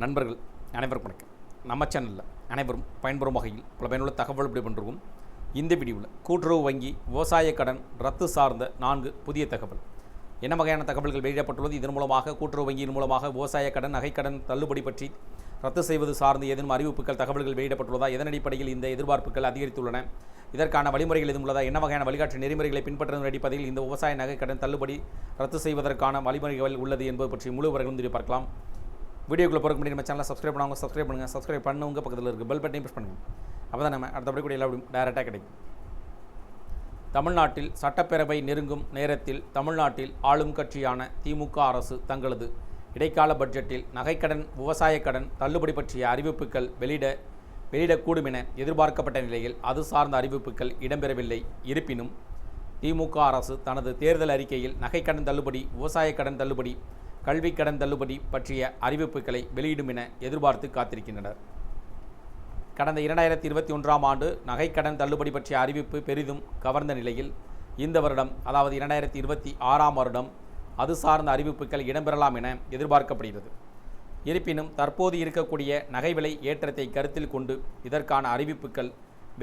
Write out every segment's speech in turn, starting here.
நண்பர்கள் அனைவருக்கும் வணக்கம். நம்ம சேனலில் அனைவரும் பயன்பெறும் வகையில் பல பயனுள்ள தகவல் இப்படி பண்ணுறோம். இந்த வீடியோவில் கூட்டுறவு வங்கி விவசாய கடன் ரத்து சார்ந்த 4 புதிய தகவல் என்ன வகையான தகவல்கள் வெளியிடப்பட்டுள்ளது, இதன் மூலமாக கூட்டுறவு வங்கியின் மூலமாக விவசாய கடன் நகைக்கடன் தள்ளுபடி பற்றி ரத்து செய்வது சார்ந்து ஏதேனும் அறிவிப்புகள் தகவல்கள் வெளியிடப்பட்டுள்ளதா, எதன் அடிப்படையில் இந்த எதிர்பார்ப்புகள் அதிகரித்துள்ளன, இதற்கான வழிமுறைகள் எதுவும் உள்ளதா, என்ன வகையான வழிகாட்டு நெறிமுறைகளை பின்பற்றுவதன் அடிப்படையில் இந்த விவசாய நகைக்கடன் தள்ளுபடி ரத்து செய்வதற்கான வழிமுறைகள் உள்ளது என்பது பற்றி முழு விவரங்களும் பார்க்கலாம். வீடியோக்குள்ளே போகிறதுக்கு முன்னாடி நம்ம சேனலை சப்ஸ்கிரைப் பண்ணுவாங்க, சப்ஸ்கிரைப் பண்ணுங்க, பக்கத்தில் இருக்குது பெல் பட்டனையும் ப்ரெஸ் பண்ணுங்கள். அப்போ தான் நம்ம அடுத்தபடி கூட எல்லா டைரெக்டாக கிடைக்கும். தமிழ்நாட்டில் சட்டப்பேரவை நெருங்கும் நேரத்தில் தமிழ்நாட்டில் ஆளும் கட்சியான திமுக அரசு தங்களது இடைக்கால பட்ஜெட்டில் நகைக்கடன் விவசாய கடன் தள்ளுபடி பற்றிய அறிவிப்புகள் வெளியிடக்கூடும் என எதிர்பார்க்கப்பட்ட நிலையில் அது சார்ந்த அறிவிப்புகள் இடம்பெறவில்லை. இருப்பினும் திமுக அரசு தனது தேர்தல் அறிக்கையில் நகைக்கடன் தள்ளுபடி, விவசாய கடன் தள்ளுபடி, கல்வி கடன் தள்ளுபடி பற்றிய அறிவிப்புகளை வெளியிடும் என எதிர்பார்த்து காத்திருக்கின்றனர். கடந்த 2021ஆம் ஆண்டு நகைக்கடன் தள்ளுபடி பற்றிய அறிவிப்பு பெரிதும் கவர்ந்த நிலையில் இந்த வருடம், அதாவது 2026ஆம் வருடம் அது சார்ந்த அறிவிப்புகள் இடம்பெறலாம் என எதிர்பார்க்கப்படுகிறது. இருப்பினும் தற்போது இருக்கக்கூடிய நகை விலை ஏற்றத்தை கருத்தில் கொண்டு இதற்கான அறிவிப்புகள்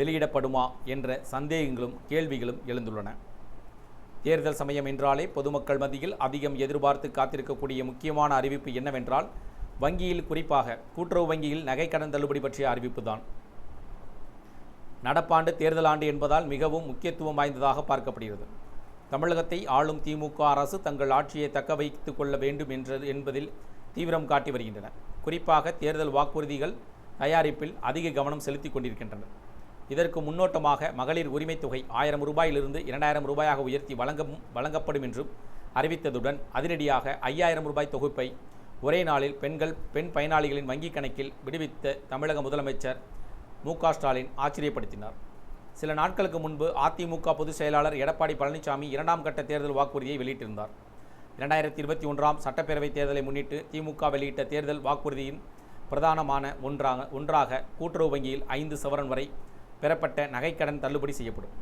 வெளியிடப்படுமா என்ற சந்தேகங்களும் கேள்விகளும் எழுந்துள்ளன. தேர்தல் சமயம் என்றாலே பொதுமக்கள் மத்தியில் அதிகம் எதிர்பார்த்து காத்திருக்கக்கூடிய முக்கியமான அறிவிப்பு என்னவென்றால், வங்கியில், குறிப்பாக கூட்டுறவு வங்கியில் நகைக்கடன் தள்ளுபடி பற்றிய அறிவிப்பு தான். நடப்பாண்டு தேர்தல் ஆண்டு என்பதால் மிகவும் முக்கியத்துவம் வாய்ந்ததாக பார்க்கப்படுகிறது. தமிழகத்தை ஆளும் திமுக அரசு தங்கள் ஆட்சியை தக்க வைத்துக் கொள்ள வேண்டும் என்பதில் தீவிரம் காட்டி வருகின்றன. குறிப்பாக தேர்தல் வாக்குறுதிகள் தயாரிப்பில் அதிக கவனம் செலுத்தி கொண்டிருக்கின்றனர். இதற்கு முன்னோட்டமாக மகளிர் உரிமைத் தொகை 1000 ரூபாயிலிருந்து 2000 ரூபாயாக உயர்த்தி வழங்கப்படும் என்றும் அறிவித்ததுடன் அதிரடியாக 5000 ரூபாய் தொகுப்பை ஒரே நாளில் பெண் பயனாளிகளின் வங்கிக் கணக்கில் விடுவித்த தமிழக முதலமைச்சர் மு.க. ஸ்டாலின் ஆச்சரியப்படுத்தினார். சில நாட்களுக்கு முன்பு அதிமுக பொதுச் செயலாளர் எடப்பாடி பழனிசாமி 2ஆம் கட்ட தேர்தல் வாக்குறுதியை வெளியிட்டிருந்தார். 2021ஆம் சட்டப்பேரவைத் தேர்தலை முன்னிட்டு திமுக வெளியிட்ட தேர்தல் வாக்குறுதியின் பிரதானமான ஒன்றாக கூட்டுறவு வங்கியில் 5 சவரன் வரை பெறப்பட்ட நகைக்கடன் தள்ளுபடி செய்யப்படும்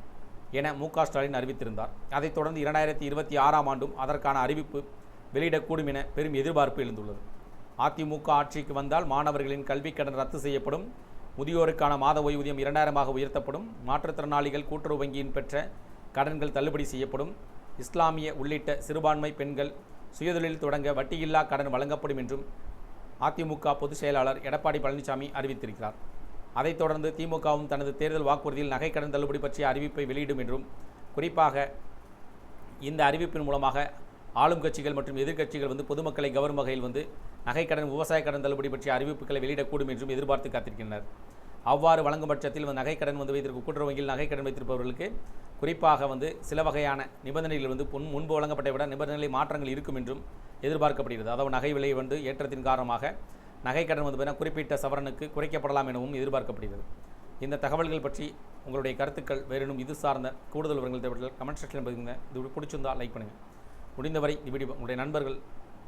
என மு.க. ஸ்டாலின் அறிவித்திருந்தார். அதைத் தொடர்ந்து 2026ஆம் ஆண்டும் அதற்கான அறிவிப்பு வெளியிடக்கூடும் என பெரும் எதிர்பார்ப்பு எழுந்துள்ளது. அதிமுக ஆட்சிக்கு வந்தால் மாணவர்களின் கல்விக் கடன் ரத்து செய்யப்படும், முதியோருக்கான மாத ஓய்வூதியம் 2000ஆக உயர்த்தப்படும், மாற்றுத்திறனாளிகள் கூட்டுறவு வங்கியின் பெற்ற கடன்கள் தள்ளுபடி செய்யப்படும், இஸ்லாமிய உள்ளிட்ட சிறுபான்மை பெண்கள் சுயதொழில் தொடங்க வட்டியில்லா கடன் வழங்கப்படும் என்றும் அதிமுக பொதுச் செயலாளர் எடப்பாடி பழனிசாமி அறிவித்திருக்கிறார். அதைத் தொடர்ந்து திமுகவும் தனது தேர்தல் வாக்குறுதியில் நகைக்கடன் தள்ளுபடி பற்றிய அறிவிப்பை வெளியிடும் என்றும், குறிப்பாக இந்த அறிவிப்பின் மூலமாக ஆளும் கட்சிகள் மற்றும் எதிர்க்கட்சிகள் பொதுமக்களை கவரும் வகையில் நகைக்கடன் விவசாய கடன் தள்ளுபடி பற்றிய அறிவிப்புகளை வெளியிடக்கூடும் என்றும் எதிர்பார்த்து காத்திருக்கின்றனர். அவ்வாறு வழங்கும் பட்சத்தில் நகைக்கடன் வைத்திருக்கும் கூட்டுறவு வங்கியில் நகைக்கடன் வைத்திருப்பவர்களுக்கு குறிப்பாக சில வகையான நிபந்தனைகள் முன்பு வழங்கப்பட்ட விட நிபந்தனை மாற்றங்கள் இருக்கும் என்றும் எதிர்பார்க்கப்படுகிறது. அதாவது நகை விலை ஏற்றத்தின் காரணமாக நகைக்கடன் குறிப்பிட்ட சவரனுக்கு குறைக்கப்படலாம் எனவும் எதிர்பார்க்கப்படுகிறது. இந்த தகவல்கள் பற்றி உங்களுடைய கருத்துக்கள் வேறும் இது சார்ந்த கூடுதல் விவரங்கள் தேவைப்பட்டால் கமெண்ட் செக்ஷனில் பதிவுங்க. இது பிடிச்சிருந்தால் லைக் பண்ணுங்கள். முடிந்தவரை இந்த வீடியோ உங்களுடைய நண்பர்கள்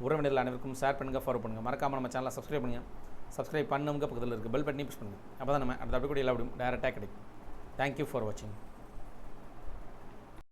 உறவினர்கள் அனைவருக்கும் ஷேர் பண்ணுங்கள், ஃபாலோ பண்ணுங்கள். மறக்காமல் நம்ம சேனலை சப்ஸ்கிரைப் பண்ணுங்கள். சப்ஸ்கிரைப் பண்ணுங்க, பக்கத்தில் இருக்குது பெல் பட்டனையும் ப்ரெஸ் பண்ணுங்கள். அப்போ தான் நம்ம அடுத்த அப்படி கூட எல்லா டைரெக்டாக கிடைக்கும். தேங்க்யூ ஃபார் வாட்சிங்.